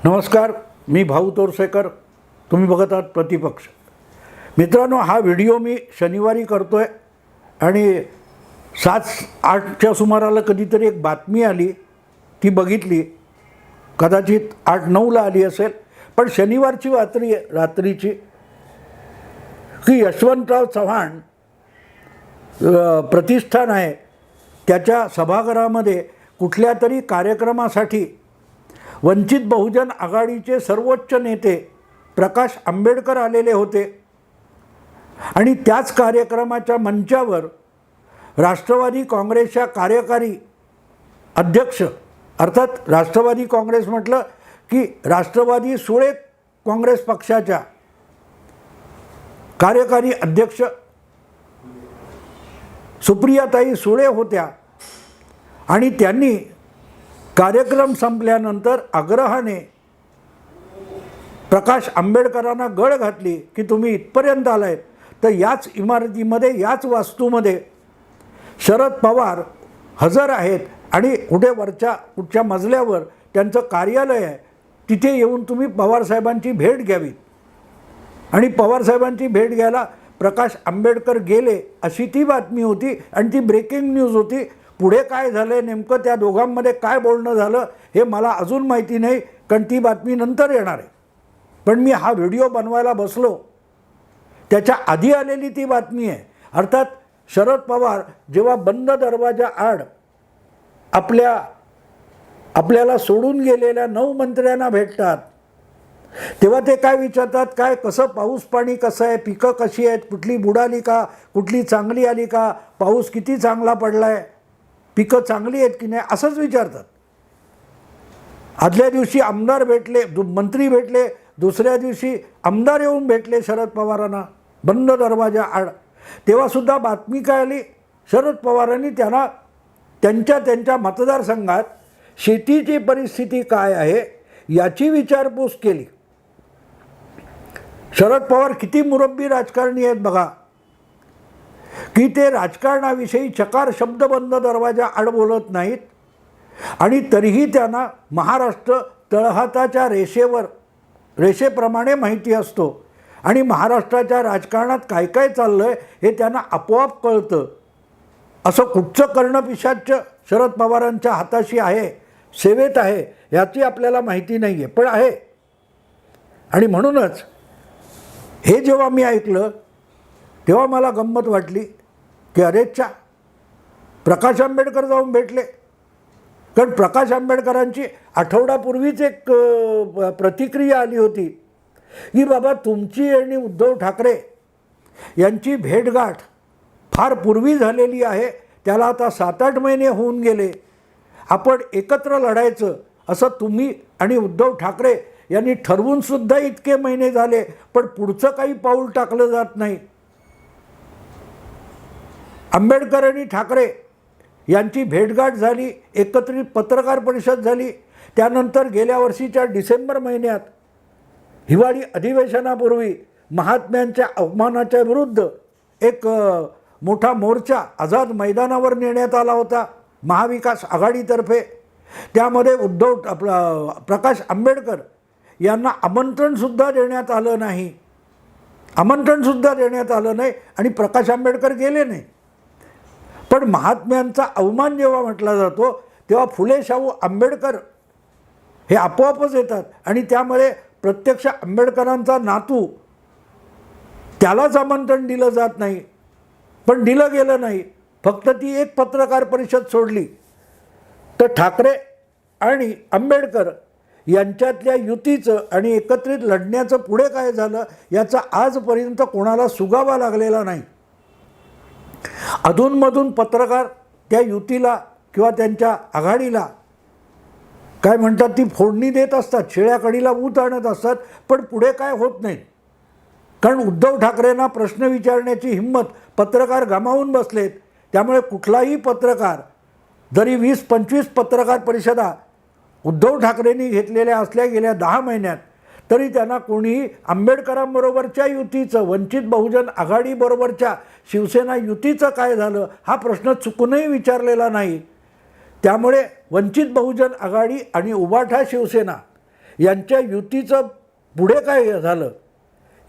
नमस्कार, मी भाऊ तोरसेकर. तुम्ही बघत आहात प्रतिपक्ष. मित्रांनो, हा व्हिडिओ मी शनिवारी करतो आहे आणि 7-8च्या सुमाराला कधीतरी एक बातमी आली, ती बघितली. कदाचित 8-9ला आली असेल, पण शनिवारची रात्रीची की यशवंतराव चव्हाण प्रतिष्ठान आहे, त्याच्या सभागृहामध्ये कुठल्या तरी कार्यक्रमासाठी वंचित बहुजन आघाडीचे सर्वोच्च नेते प्रकाश आंबेडकर आलेले होते आणि त्याच कार्यक्रमाच्या मंचावर राष्ट्रवादी काँग्रेसच्या कार्यकारी अध्यक्ष, अर्थात राष्ट्रवादी काँग्रेस म्हटलं की राष्ट्रवादी सुळे काँग्रेस पक्षाच्या कार्यकारी अध्यक्ष सुप्रियाताई सुळे होत्या आणि त्यांनी कार्यक्रम संपल्यानंतर आग्रहाने प्रकाश आंबेडकरांना गळ घातली की तुम्ही इथपर्यंत आलाय तर याच इमारतीमध्ये, याच वास्तूमध्ये शरद पवार हजर आहेत आणि कुठच्या मजल्यावर त्यांचं कार्यालय आहे, तिथे येऊन तुम्ही पवारसाहेबांची भेट घ्यावी. आणि पवारसाहेबांची भेट घ्यायला प्रकाश आंबेडकर गेले अशी ती बातमी होती आणि ती ब्रेकिंग न्यूज होती. पुढे काय झालं, नेमकं त्या दोघांमध्ये काय बोलणं झालं हे मला अजून माहिती नाही, कारण ती बातमी नंतर येणार आहे. पण मी हा व्हिडिओ बनवायला बसलो त्याच्या आधी आलेली ती बातमी आहे. अर्थात शरद पवार जेव्हा बंद दरवाजा आड आपल्याला सोडून गेलेल्या 9 मंत्र्यांना भेटतात, तेव्हा ते काय विचारतात, काय कसं पाऊस पाणी कसं आहे, पिकं कशी आहेत, कुठली बुडाली का, कुठली चांगली आली का, पाऊस किती चांगला पडला आहे, पिकं चांगली आहेत की नाही, असंच विचारतात. आदल्या दिवशी आमदार भेटले, मंत्री भेटले, दुसऱ्या दिवशी आमदार येऊन भेटले शरद पवारांना बंद दरवाजा आड. तेव्हासुद्धा बातमी काय आली, शरद पवारांनी त्यांना त्यांच्या मतदारसंघात शेतीची परिस्थिती काय आहे याची विचारपूस केली. शरद पवार किती मुरब्बी राजकारणी आहेत बघा, की ते राजकारणाविषयी चकार शब्द बंद दरवाजा आड बोलत नाहीत आणि तरीही त्यांना महाराष्ट्र तळहाताच्या रेषेप्रमाणे माहिती असतो आणि महाराष्ट्राच्या राजकारणात काय काय चाललं आहे हे त्यांना आपोआप कळतं. असं कुठचं कर्णपिशाच शरद पवारांच्या हाताशी आहे, सेवेत आहे, याची आपल्याला माहिती नाही आहे, पण आहे. आणि म्हणूनच हे जेव्हा मी ऐकलं तेव्हा मला गंमत वाटली की अरेच्छा, प्रकाश आंबेडकर जाऊन भेटले. कारण प्रकाश आंबेडकरांची आठवड्यापूर्वीच एक प्रतिक्रिया आली होती की बाबा तुमची आणि उद्धव ठाकरे यांची भेटगाठ फार पूर्वी झालेली आहे, त्याला आता 7-8 महिने होऊन गेले, आपण एकत्र लढायचं असं तुम्ही आणि उद्धव ठाकरे यांनी ठरवूनसुद्धा इतके महिने झाले, पण पुढचं काही पाऊल टाकलं जात नाही. आंबेडकर आणि ठाकरे यांची भेटगाठ झाली, एकत्रित पत्रकार परिषद झाली, त्यानंतर गेल्या वर्षीच्या डिसेंबर महिन्यात हिवाळी अधिवेशनापूर्वी महात्म्यांच्या अपमानाच्या विरुद्ध एक मोठा मोर्चा आझाद मैदानावर नेण्यात आला होता महाविकास आघाडीतर्फे. त्यामध्ये प्रकाश आंबेडकर यांना आमंत्रणसुद्धा देण्यात आलं नाही आणि प्रकाश आंबेडकर गेले नाही. पण महात्म्यांचा अवमान जेव्हा म्हटला जातो तेव्हा फुले शाहू आंबेडकर हे आपोआपच येतात आणि त्यामुळे प्रत्यक्ष आंबेडकरांचा नातू त्यालाच आमंत्रण दिलं जात नाही. पण दिलं गेलं नाही, फक्त ती एक पत्रकार परिषद सोडली. तर ठाकरे आणि आंबेडकर यांच्यातल्या युतीचं आणि एकत्रित लढण्याचं पुढे काय झालं याचा आजपर्यंत कोणाला सुगावा लागलेला नाही. अधूनमधून पत्रकार त्या युतीला किंवा त्यांच्या आघाडीला काय म्हणतात ती फोडणी देत असतात, शिळ्याकडीला ऊत आणत असतात, पण पुढे काय होत नाही. कारण उद्धव ठाकरेंना प्रश्न विचारण्याची हिंमत पत्रकार गमावून बसलेत. त्यामुळे कुठलाही पत्रकार जरी 20-25 पत्रकार परिषदा उद्धव ठाकरेंनी घेतलेल्या असल्या गेल्या 10 महिन्यात, तरी त्यांना कोणीही आंबेडकरांबरोबरच्या युतीचं, वंचित बहुजन आघाडीबरोबरच्या शिवसेना युतीचं काय झालं हा प्रश्न चुकूनही विचारलेला नाही. त्यामुळे वंचित बहुजन आघाडी आणि उभाठा शिवसेना यांच्या युतीचं पुढे काय झालं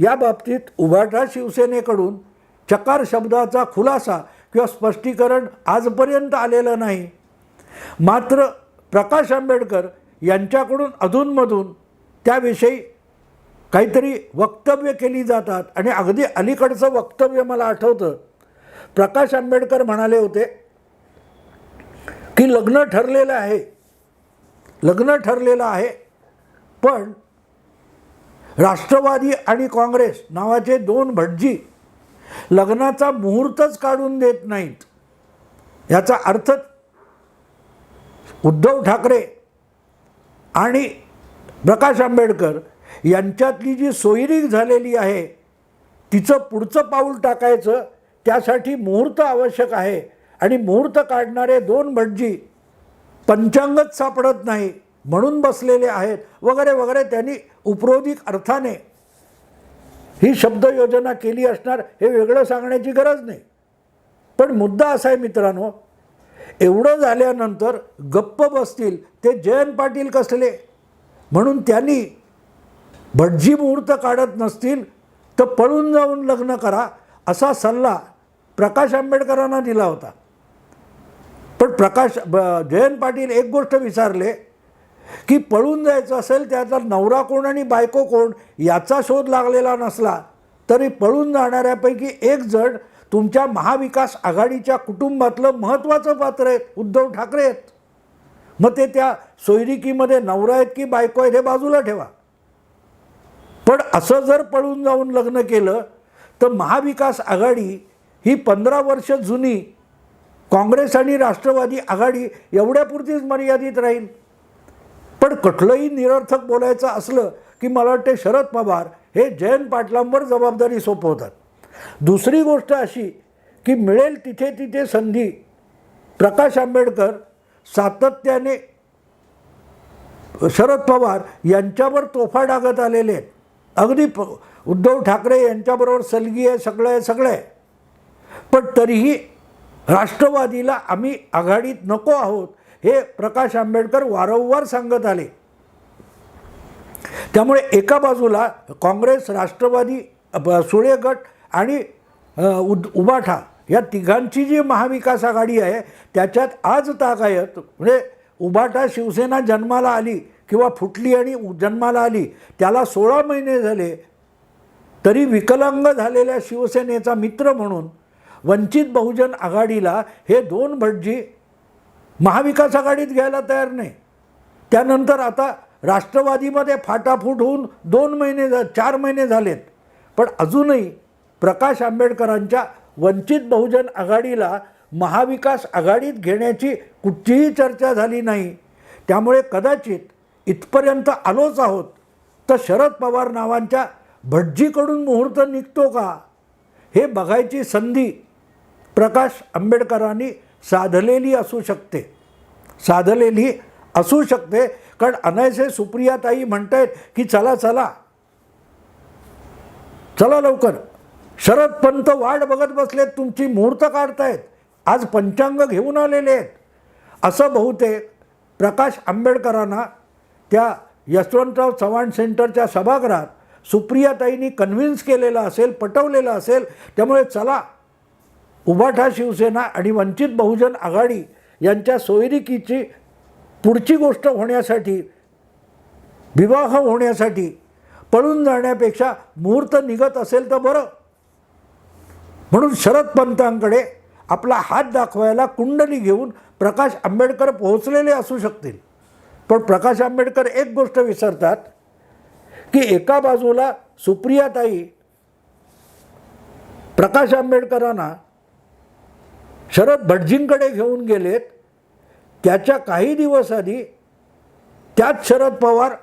या बाबतीत उभाटा शिवसेनेकडून चकार शब्दाचा खुलासा किंवा स्पष्टीकरण आजपर्यंत आलेलं नाही. मात्र प्रकाश आंबेडकर यांच्याकडून अधूनमधून त्याविषयी काहीतरी वक्तव्य केली जातात. आणि अगदी अलीकडचं वक्तव्य मला आठवतं. प्रकाश आंबेडकर म्हणाले होते की लग्न ठरलेलं आहे पण राष्ट्रवादी आणि काँग्रेस नावाचे दोन भटजी लग्नाचा मुहूर्तच काढून देत नाहीत. याचा अर्थ उद्धव ठाकरे आणि प्रकाश आंबेडकर यांच्यातली जी सोयरीक झालेली आहे तिचं पुढचं पाऊल टाकायचं त्यासाठी मुहूर्त आवश्यक आहे. आणि मुहूर्त काढणारे दोन भटजी पंचांगच सापडत नाही म्हणून बसलेले आहेत वगैरे वगैरे. त्यांनी उपरोधिक अर्थाने ही शब्दयोजना केली असणार हे वेगळं सांगण्याची गरज नाही. पण मुद्दा असा आहे मित्रांनो, एवढं झाल्यानंतर गप्प बसतील ते जयंत पाटील कसले. म्हणून त्यांनी भटजी मुहूर्त काढत नसतील तर पळून जाऊन लग्न करा असा सल्ला प्रकाश आंबेडकरांना दिला होता. पण जयंत पाटील एक गोष्ट विचारले की पळून जायचं असेल त्याचा नवरा कोण आणि बायको कोण याचा शोध लागलेला नसला तरी पळून जाणाऱ्यापैकी एक जण तुमच्या महाविकास आघाडीच्या कुटुंबातलं महत्त्वाचं पात्र आहे, उद्धव ठाकरे आहेत. मग ते त्या सोयरिकीमध्ये नवरा आहेत की बायको आहेत हे बाजूला ठेवा. पण असं जर पळून जाऊन लग्न केलं तर महाविकास आघाडी ही 15 वर्ष जुनी काँग्रेस आणि राष्ट्रवादी आघाडी एवढ्यापुरतीच मर्यादित राहील. पण कुठलंही निरर्थक बोलायचं असलं की मला वाटते शरद पवार हे जयंत पाटलांवर जबाबदारी सोपवतात. दुसरी गोष्ट अशी की मिळेल तिथे तिथे संधी प्रकाश आंबेडकर सातत्याने शरद पवार यांच्यावर तोफा डागत आलेले आहेत. अगदी उद्धव ठाकरे यांच्याबरोबर सलगी आहे, सगळं आहे. पण तरीही राष्ट्रवादीला आम्ही आघाडीत नको आहोत हे प्रकाश आंबेडकर वारंवार सांगत आले. त्यामुळे एका बाजूला काँग्रेस, राष्ट्रवादी, सुळे गट आणि उभाठा या तिघांची जी महाविकास आघाडी आहे त्याच्यात आज तागायत म्हणजे उभाठा शिवसेना जन्माला आली किंवा फुटली आणि जन्माला आली त्याला 16 महिने झाले तरी विकलांग झालेल्या शिवसेनेचा मित्र म्हणून वंचित बहुजन आघाडीला हे दोन भटजी महाविकास आघाडीत घ्यायला तयार नाही. त्यानंतर आता राष्ट्रवादीमध्ये फाटाफूट होऊन 4 महिने झालेत. पण अजूनही प्रकाश आंबेडकरांच्या वंचित बहुजन आघाडीला महाविकास आघाडीत घेण्याची कुठचीही चर्चा झाली नाही. त्यामुळे कदाचित इथपर्यंत आलोच आहोत तर शरद पवार नावांच्या भटजीकडून मुहूर्त निघतो का हे बघायची संधी प्रकाश आंबेडकरांनी साधलेली असू शकते. कारण अनायसे सुप्रियाताई म्हणतायत की चला लवकर. शरद पंत वाट बघत बसलेत, तुमची मुहूर्त काढतायत, आज पंचांग घेऊन आलेले आहेत असं बहुतेक प्रकाश आंबेडकरांना त्या यशवंतराव चव्हाण सेंटरच्या सभागृहात सुप्रियाताईंनी कन्व्हिन्स केलेलं असेल, पटवलेलं असेल. त्यामुळे चला उभाठा शिवसेना आणि वंचित बहुजन आघाडी यांच्या सोयरिकीची पुढची गोष्ट होण्यासाठी, विवाह होण्यासाठी पळून जाण्यापेक्षा मुहूर्त निघत असेल तर बरं. म्हणून शरद पंतांकडे आपला हात दाखवायला कुंडली घेऊन प्रकाश आंबेडकर पोहोचलेले असू शकतील. पण प्रकाश आंबेडकर एक गोष्ट विसरतात की एका बाजूला सुप्रियाताई प्रकाश आंबेडकरांना शरद भटजींकडे घेऊन गेलेत. त्याच्या काही दिवस आधी त्याच शरद पवार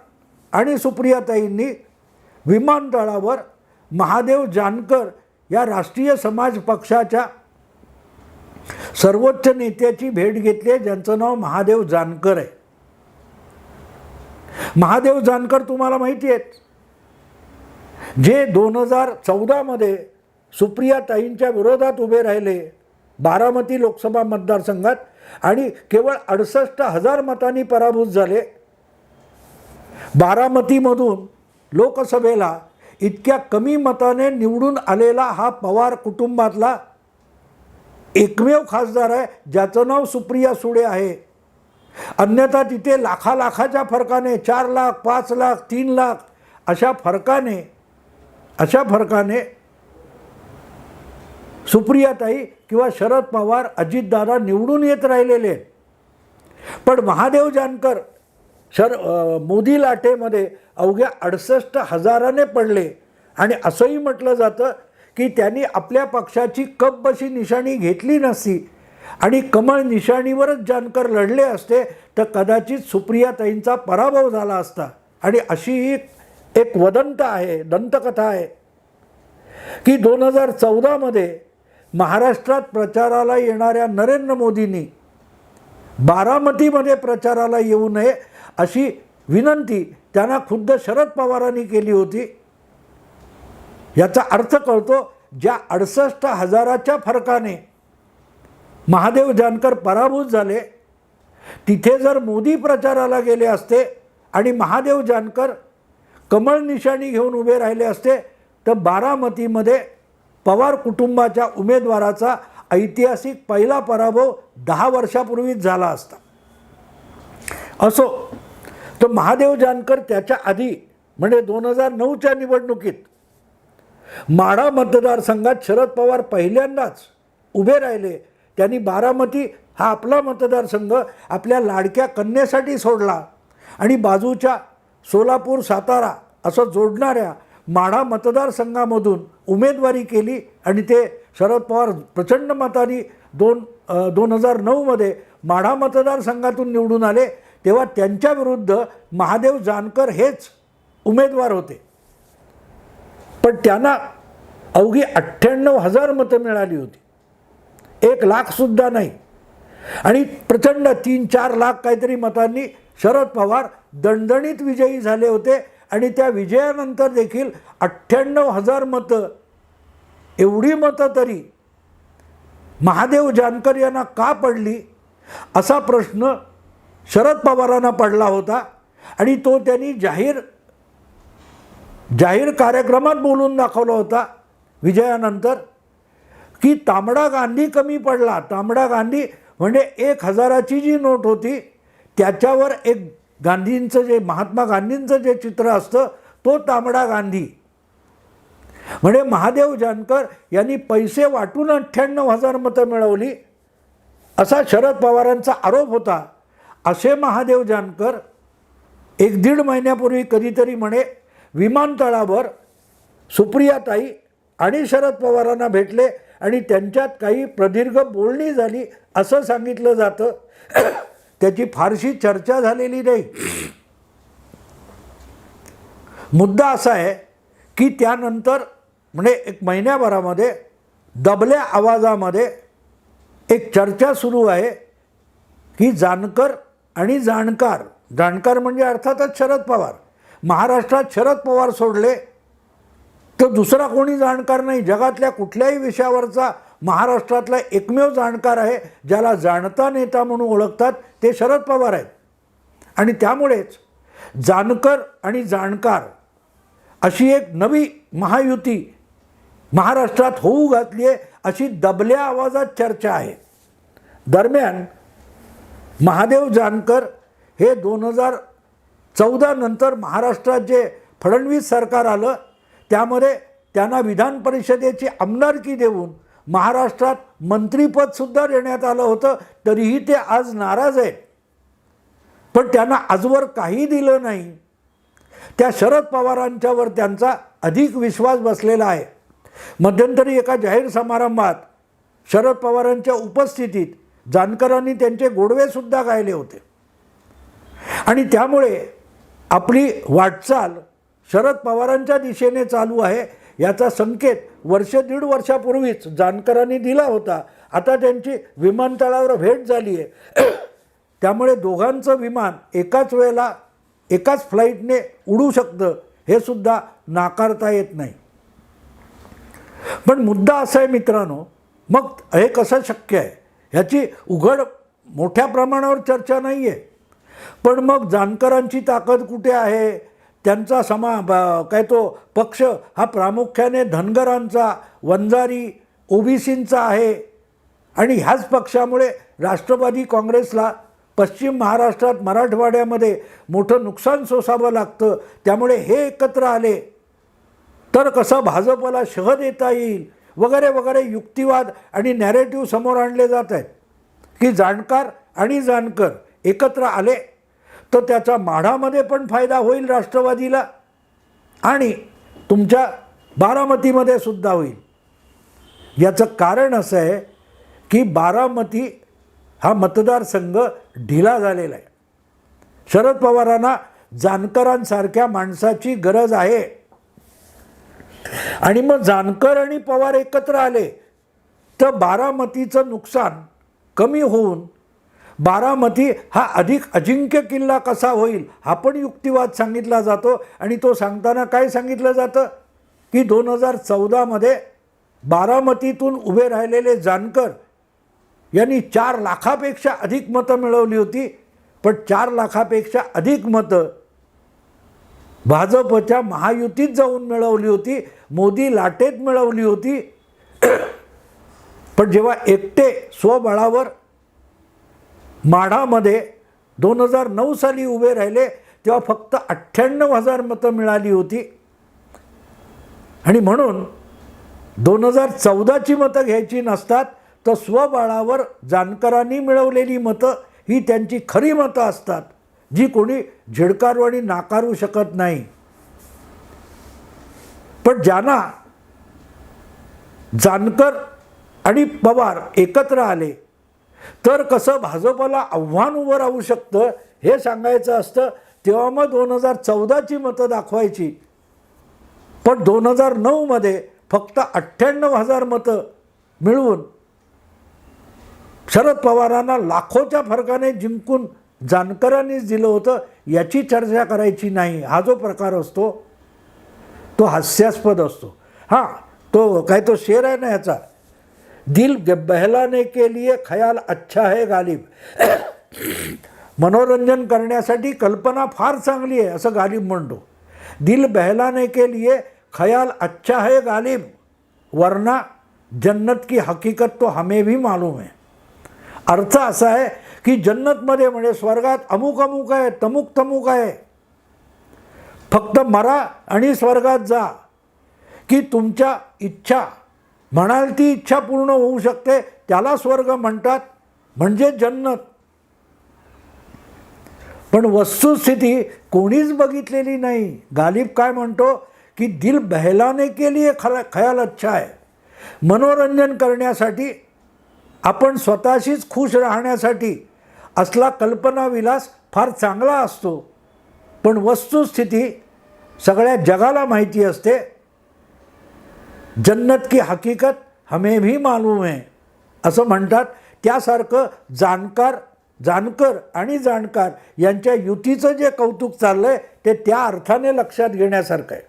आणि सुप्रियाताईंनी विमानतळावर महादेव जानकर या राष्ट्रीय समाज पक्षाच्या सर्वोच्च नेत्याची भेट घेतली ज्यांचं नाव महादेव जानकर आहे. महादेव जानकर तुम्हाला माहिती आहेत, जे 2014 सुप्रियाताईंच्या विरोधात उभे राहिले बारामती लोकसभा मतदारसंघात आणि केवळ 68,000 मतांनी पराभूत झाले. बारामतीमधून लोकसभेला इतक्या कमी मताने निवडून आलेला हा पवार कुटुंबातला एकमेव खासदार आहे ज्याचं नाव सुप्रिया सुळे आहे. अन्यथा तिथे लाखाच्या फरकाने 4 लाख 5 लाख 3 लाख अशा फरकाने सुप्रियाताई किंवा शरद पवार अजितदादा निवडून येत राहिलेले. पण महादेव जानकर मोदी लाटेमध्ये अवघ्या 68,000ने पडले. आणि असंही म्हटलं जातं की त्यांनी आपल्या पक्षाची कपबशी निशाणी घेतली नसती आणि कमळ निशाणीवरच जानकर लढले असते तर कदाचित सुप्रियाताईंचा पराभव झाला असता. आणि अशी एक दंतकथा आहे की 2014मध्ये महाराष्ट्रात प्रचाराला येणाऱ्या नरेंद्र मोदींनी बारामतीमध्ये प्रचाराला येऊ नये अशी विनंती त्यांना खुद्द शरद पवारांनी केली होती. याचा अर्थ कळतो, ज्या 68,000च्या फरकाने महादेव जानकर पराभूत झाले तिथे जर मोदी प्रचाराला गेले असते आणि महादेव जानकर कमळ निशाणी घेऊन उभे राहिले असते तर बारामतीमध्ये पवार कुटुंबाच्या उमेदवाराचा ऐतिहासिक पहिला पराभव 10 वर्षापूर्वीच झाला असता. असो, तर महादेव जानकर त्याच्या आधी म्हणजे 2009च्या निवडणुकीत माढा मतदारसंघात शरद पवार पहिल्यांदाच उभे राहिले. त्यांनी बारामती हा आपला मतदारसंघ आपल्या लाडक्या कन्येसाठी सोडला आणि बाजूच्या सोलापूर सातारा असं जोडणाऱ्या माढा मतदारसंघामधून उमेदवारी केली आणि ते शरद पवार प्रचंड मतांनी 2009मध्ये माढा मतदारसंघातून निवडून आले. तेव्हा त्यांच्या विरुद्ध महादेव जानकर हेच उमेदवार होते. पण त्यांना अवघी 98,000 मतं मिळाली होती, 1 लाखसुद्धा नाही. आणि प्रचंड 3-4 लाख काहीतरी मतांनी शरद पवार दणदणीत विजयी झाले होते. आणि त्या विजयानंतर देखील 98,000 मतं, एवढी मतं तरी महादेव जानकर यांना का पडली असा प्रश्न शरद पवारांना पडला होता. आणि तो त्यांनी जाहीर कार्यक्रमात बोलून दाखवला होता विजयानंतर की तांबडा गांधी कमी पडला. तांबडा गांधी म्हणजे 1,000ची जी नोट होती त्याच्यावर एक गांधींचं जे महात्मा गांधींचं जे चित्र असतं तो तांबडा गांधी. म्हणजे महादेव जानकर यांनी पैसे वाटून 98,000 मतं मिळवली असा शरद पवारांचा आरोप होता. असे महादेव जानकर 1-1.5 महिन्यापूर्वी कधीतरी म्हणे विमानतळावर सुप्रियाताई आणि शरद पवारांना भेटले आणि त्यांच्यात काही प्रदीर्घ बोलणी झाली असं सांगितलं जातं. त्याची फारशी चर्चा झालेली नाही. मुद्दा असा आहे की त्यानंतर म्हणजे 1 महिन्याभरामध्ये दबल्या आवाजामध्ये एक चर्चा सुरू आहे की जानकर आणि जाणकार म्हणजे अर्थातच शरद पवार. महाराष्ट्रात शरद पवार सोडले तर दुसरा कोणी जाणकार नाही. जगातल्या कुठल्याही विषयावरचा महाराष्ट्रातला एकमेव जाणकार आहे ज्याला जाणता नेता म्हणून ओळखतात ते शरद पवार आहेत. आणि त्यामुळेच जानकर आणि जाणकार अशी एक नवी महायुती महाराष्ट्रात होऊ घातली आहे अशी दबल्या आवाजात चर्चा आहे. दरम्यान महादेव जानकर हे 2014 नंतर महाराष्ट्रात जे फडणवीस सरकार आलं त्यामध्ये त्यांना विधान परिषदेची आमदारकी देऊन महाराष्ट्रात मंत्रिपदसुद्धा देण्यात आलं होतं. तरीही ते आज नाराज आहेत. पण त्यांना आजवर काही दिलं नाही. त्या शरद पवारांच्यावर त्यांचा अधिक विश्वास बसलेला आहे. मध्यंतरी एका जाहीर समारंभात शरद पवारांच्या उपस्थितीत जानकरांनी त्यांचे गोडवेसुद्धा गायले होते. आणि त्यामुळे आपली वाटचाल शरद पवारांच्या दिशेने चालू आहे याचा संकेत 1-1.5 वर्षापूर्वीच जानकरांनी दिला होता. आता त्यांची विमानतळावर भेट झाली आहे. त्यामुळे दोघांचं विमान एकाच वेळेला एकाच फ्लाईटने उडू शकतं हे सुद्धा नाकारता येत नाही. पण मुद्दा असा आहे मित्रांनो, मग हे कसं शक्य आहे ह्याची उघड मोठ्या प्रमाणावर चर्चा नाही आहे. पण मग जानकरांची ताकद कुठे आहे? त्यांचा काय तो पक्ष हा प्रामुख्याने धनगरांचा, वंजारी, ओबीसींचा आहे आणि ह्याच पक्षामुळे राष्ट्रवादी काँग्रेसला पश्चिम महाराष्ट्रात, मराठवाड्यामध्ये मोठं नुकसान सोसावं लागतं. त्यामुळे हे एकत्र आले तर कसं भाजपला शह देता येईल वगैरे वगैरे युक्तिवाद आणि नॅरेटिव्ह समोर आणले जात आहेत की जाणकार आणि जानकर एकत्र आले तर त्याचा माढामध्ये पण फायदा होईल राष्ट्रवादीला आणि तुमच्या बारामतीमध्ये सुद्धा होईल. याचं कारण असं आहे की बारामती हा मतदारसंघ ढिला झालेला आहे. शरद पवारांना जानकरांसारख्या माणसाची गरज आहे आणि मग जानकर आणि पवार एकत्र आले तर बारामतीचं नुकसान कमी होऊन बारामती हा अधिक अजिंक्य किल्ला कसा होईल हा पण युक्तिवाद सांगितला जातो. आणि तो सांगताना काय सांगितलं जातं की 2014मध्ये बारामतीतून उभे राहिलेले जानकर यांनी 4 लाखापेक्षा अधिक मतं मिळवली होती. पण 4 लाखापेक्षा अधिक मतं भाजपच्या महायुतीत जाऊन मिळवली होती, मोदी लाटेत मिळवली होती. पण जेव्हा एकटे स्वबळावर माढामध्ये 2009 साली उभे राहिले तेव्हा फक्त 98,000 मतं मिळाली होती. आणि म्हणून 2014ची मतं घ्यायची नसतात तर स्वबळावर जानकरांनी मिळवलेली मतं ही त्यांची खरी मतं असतात जी कोणी झिडकारू आणि नाकारू शकत नाही. पण ज्यांना जानकर आणि पवार एकत्र आले तर कसं भाजपला आव्हान उभं राहू शकतं हे सांगायचं असतं. तेव्हा मग 2014ची मतं दाखवायची. पण 2009मध्ये फक्त 98,000 मतं मिळवून शरद पवारांना लाखोच्या फरकाने जिंकून जानकरांनीच दिलं होतं याची चर्चा करायची नाही. हा जो प्रकार असतो तो हास्यास्पद असतो. हां, तो काय तो शेर आहे ना ह्याचा, दिल बहलाने के लिए ख्याल अच्छा है गालिब. मनोरंजन करण्यासाठी कल्पना फार चांगली आहे असं गालिब म्हणतो. दिल बहलाने के लिए ख्याल अच्छा है गालिब वरना जन्नत की हकीकत तो हमें भी मालूम है. अर्थ असा आहे की जन्नतमध्ये म्हणजे स्वर्गात अमुक अमुक आहे, तमुक तमुक आहे. फक्त मरा आणि स्वर्गात जा की तुमच्या इच्छा म्हणाल ती इच्छा पूर्ण होऊ शकते, त्याला स्वर्ग म्हणतात, म्हणजे जन्नत. पण वस्तुस्थिती कोणीच बघितलेली नाही. गालिब काय म्हणतो की दिल बहलाने के लिए ख्याल अच्छा है. मनोरंजन करण्यासाठी, आपण स्वतःशीच खुश राहण्यासाठी असला कल्पनाविलास फार चांगला असतो. पण वस्तुस्थिती सगळ्या जगाला माहिती असते. जन्नत की हकीकत हमें भी मालूम है असं म्हणतात. त्यासारखं जानकर आणि जाणकार यांच्या युतीचं जे कौतुक चाललं आहे ते त्या अर्थाने लक्षात घेण्यासारखं आहे.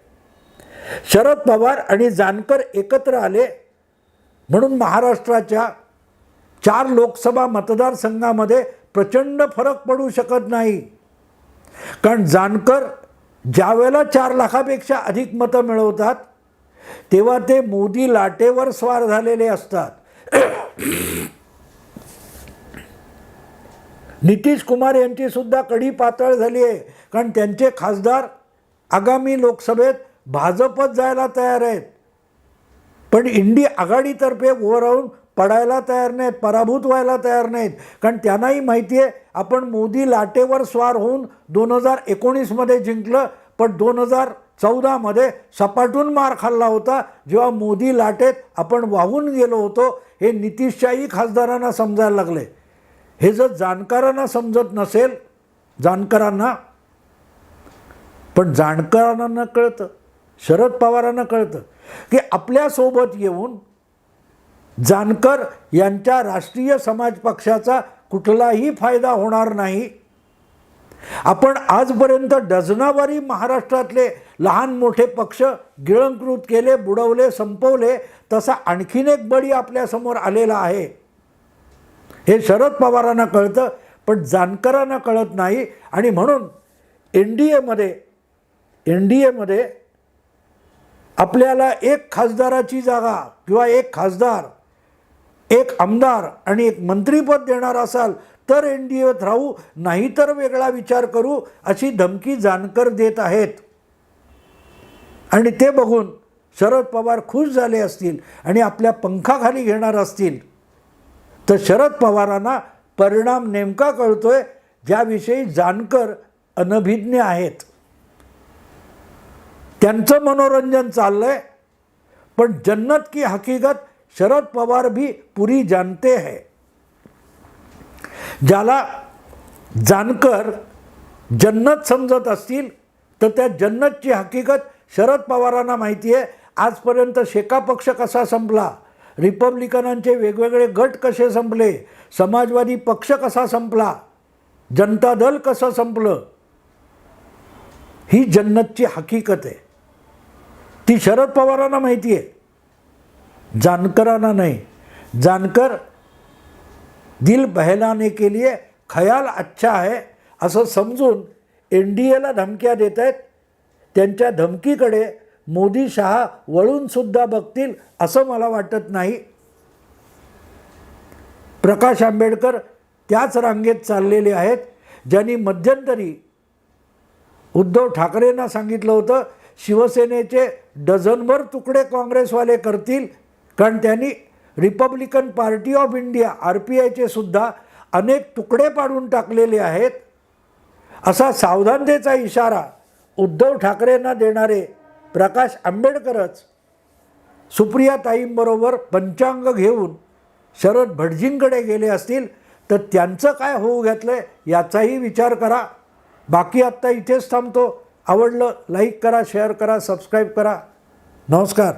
शरद पवार आणि जानकर एकत्र आले म्हणून महाराष्ट्राच्या 4 लोकसभा मतदारसंघामध्ये प्रचंड फरक पडू शकत नाही. कारण जानकर ज्यावेळेला 4 लाखापेक्षा अधिक मतं मिळवतात तेव्हा ते मोदी लाटेवर स्वार झालेले असतात. नितीश कुमार यांची सुद्धा कडी पातळ झाली आहे. कारण त्यांचे खासदार आगामी लोकसभेत भाजपत जायला तयार आहेत. पण इंडी आघाडीतर्फे उभं राहून पडायला तयार नाहीत, पराभूत व्हायला तयार नाहीत. कारण त्यांनाही माहिती आहे आपण मोदी लाटेवर स्वार होऊन 2019मध्ये जिंकलं, पण 2014मध्ये सपाटून मार खाल्ला होता जेव्हा मोदी लाटेत आपण वाहून गेलो होतो. हे नितीशच्याही खासदारांना समजायला लागले. हे जर जानकरांना समजत नसेल, जानकरांना, पण जानकरांना कळतं, शरद पवारांना कळतं की आपल्यासोबत येऊन जानकर यांच्या राष्ट्रीय समाज पक्षाचा कुठलाही फायदा होणार नाही. आपण आजपर्यंत डझनावारी महाराष्ट्रातले लहान मोठे पक्ष गिळंकृत केले, बुडवले, संपवले. तसा आणखीन एक बळी आपल्यासमोर आलेला आहे. हे शरद पवारांना कळतं. पण जानकरांना कळत नाही. आणि म्हणून एन डी एमध्ये आपल्याला एक खासदाराची जागा किंवा एक खासदार, एक आमदार आणि एक मंत्रीपद देणार असाल तर एन डी एत राहू, नाहीतर वेगळा विचार करू, अशी धमकी जानकर देत आहेत. आणि ते बघून शरद पवार खुश झाले असतील आणि आपल्या पंखाखाली घेणार असतील, तर शरद पवारांना परिणाम नेमका कळतोय ज्याविषयी जानकर अनभिज्ञ आहेत. त्यांचं मनोरंजन चाललंय, पण जन्नत की हकीकत शरद पवार भी पूरी जानते हैं. ज्याला जानकर जन्नत समजत असतील तर त्या जन्नतची हकीकत शरद पवारांना माहिती आहे. आजपर्यंत शेका पक्ष कसा संपला, रिपब्लिकनांचे वेगवेगळे गट कसे संपले, समाजवादी पक्ष कसा संपला, जनता दल कसं संपलं, ही जन्नतची हकीकत आहे. ती शरद पवारांना माहिती आहे, जानकरांना नाही. जानकर दिल बहलाने के लिए ख्याल अच्छा है असं समजून एन डी एला धमक्या देत आहेत. त्यांच्या धमकीकडे मोदी शहा वळूनसुद्धा बघतील असं मला वाटत नाही. प्रकाश आंबेडकर त्याच रांगेत चाललेले आहेत ज्यांनी मध्यंतरी उद्धव ठाकरेंना सांगितलं होतं शिवसेनेचे डझनभर तुकडे काँग्रेसवाले करतील, कारण त्यांनी रिपब्लिकन पार्टी ऑफ इंडिया RPIचे सुद्धा अनेक तुकडे पाडून टाकलेले आहेत. असा सावधानतेचा इशारा उद्धव ठाकरेंना देणारे प्रकाश आंबेडकरच सुप्रियाताईंबरोबर पंचांग घेऊन शरद भटजींकडे गेले असतील तर त्यांचं काय होऊ घातलं याचाही विचार करा. बाकी आत्ता इथेच थांबतो. आवडलं लाईक करा, शेअर करा, सबस्क्राईब करा. नमस्कार.